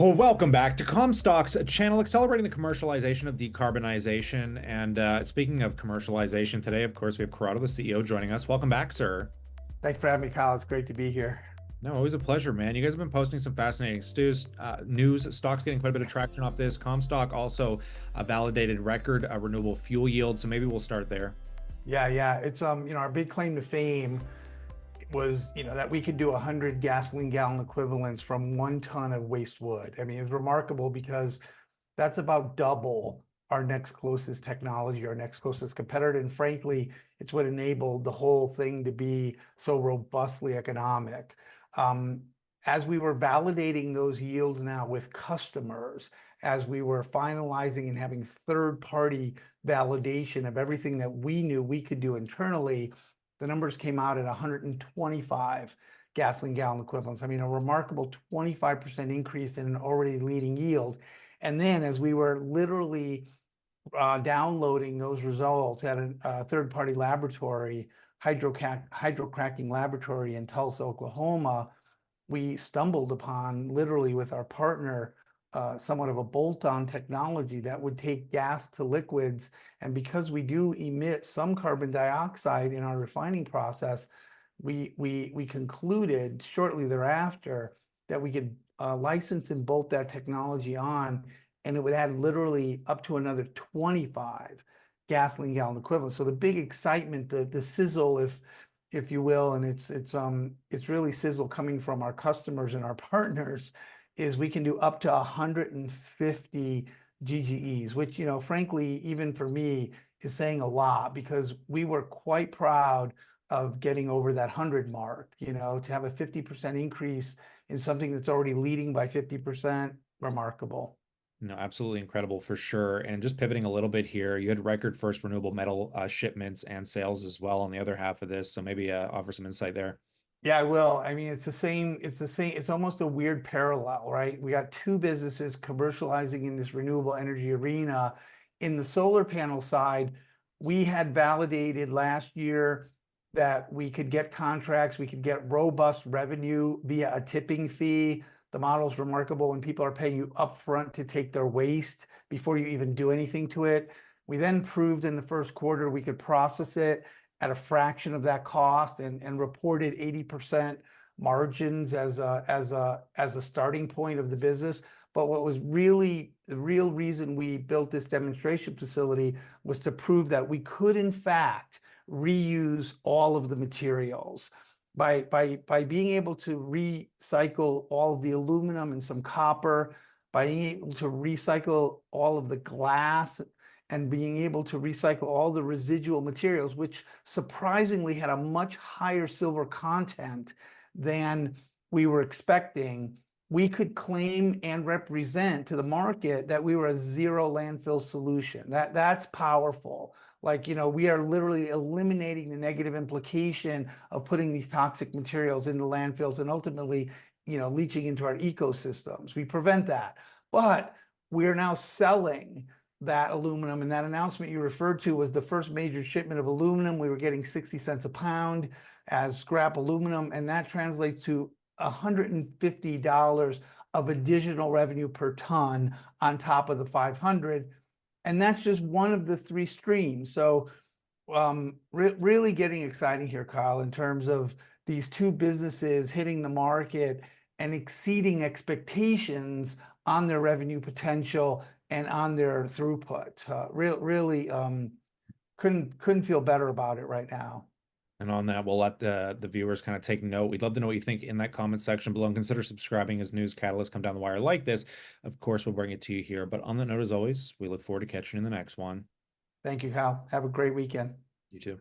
Well, welcome back to Comstock's channel, accelerating the commercialization of decarbonization. And speaking of commercialization, today, of course, we have Corrado, the CEO, joining us. Welcome back, sir. Thanks for having me, Kyle. It's great to be here. No, always a pleasure, man. You guys have been posting some fascinating news. Stock's getting quite a bit of traction off this. Comstock also validated record renewable fuel yield. So maybe we'll start there. Yeah. It's our big claim to fame was, that we could do 100 gasoline gallon equivalents from 1 ton of waste wood. I mean, it was remarkable because that's about double our next closest technology, our next closest competitor. And frankly, it's what enabled the whole thing to be so robustly economic. As we were validating those yields now with customers, as we were finalizing and having third-party validation of everything that we knew we could do internally, the numbers came out at 125 gasoline gallon equivalents. I mean, a remarkable 25% increase in an already leading yield. And then as we were literally downloading those results at a third-party laboratory, hydrocracking laboratory in Tulsa, Oklahoma, we stumbled upon, literally with our partner, somewhat of a bolt-on technology that would take gas to liquids. And because we do emit some carbon dioxide in our refining process, we concluded shortly thereafter that we could license and bolt that technology on, and it would add literally up to another 25 gasoline gallon equivalents. So the big excitement, the sizzle, if you will, and it's really sizzle coming from our customers and our partners, is we can do up to 150 GGEs, which, frankly, even for me, is saying a lot, because we were quite proud of getting over that 100 mark. To have a 50% increase in something that's already leading by 50%, remarkable. No, absolutely incredible for sure. And just pivoting a little bit here, you had record first renewable metal shipments and sales as well on the other half of this. So maybe offer some insight there. Yeah, I will. I mean, it's the same. It's almost a weird parallel, right? We got two businesses commercializing in this renewable energy arena. In the solar panel side, we had validated last year that we could get contracts, we could get robust revenue via a tipping fee. The model is remarkable when people are paying you upfront to take their waste before you even do anything to it. We then proved in the first quarter we could process it at a fraction of that cost, and reported 80% margins as a starting point of the business. But what was really the real reason we built this demonstration facility was to prove that we could, in fact, reuse all of the materials. By being able to recycle all of the aluminum and some copper, by being able to recycle all of the glass, and being able to recycle all the residual materials, which surprisingly had a much higher silver content than we were expecting, we could claim and represent to the market that we were a zero landfill solution. That's powerful. Like, we are literally eliminating the negative implication of putting these toxic materials into landfills and ultimately, leaching into our ecosystems. We prevent that. But we're now selling that aluminum, and that announcement you referred to was the first major shipment of aluminum. We were getting 60 cents a pound as scrap aluminum, and that translates to $150 of additional revenue per ton on top of the 500. And that's just one of the three streams. So really getting exciting here, Kyle, in terms of these two businesses hitting the market and exceeding expectations on their revenue potential and on their throughput. Really couldn't feel better about it right now. And on that, we'll let the viewers kind of take note. We'd love to know what you think in that comment section below, and consider subscribing as news catalysts come down the wire like this. Of course, we'll bring it to you here. But on that note, as always, we look forward to catching you in the next one. Thank you, Kyle. Have a great weekend. You too.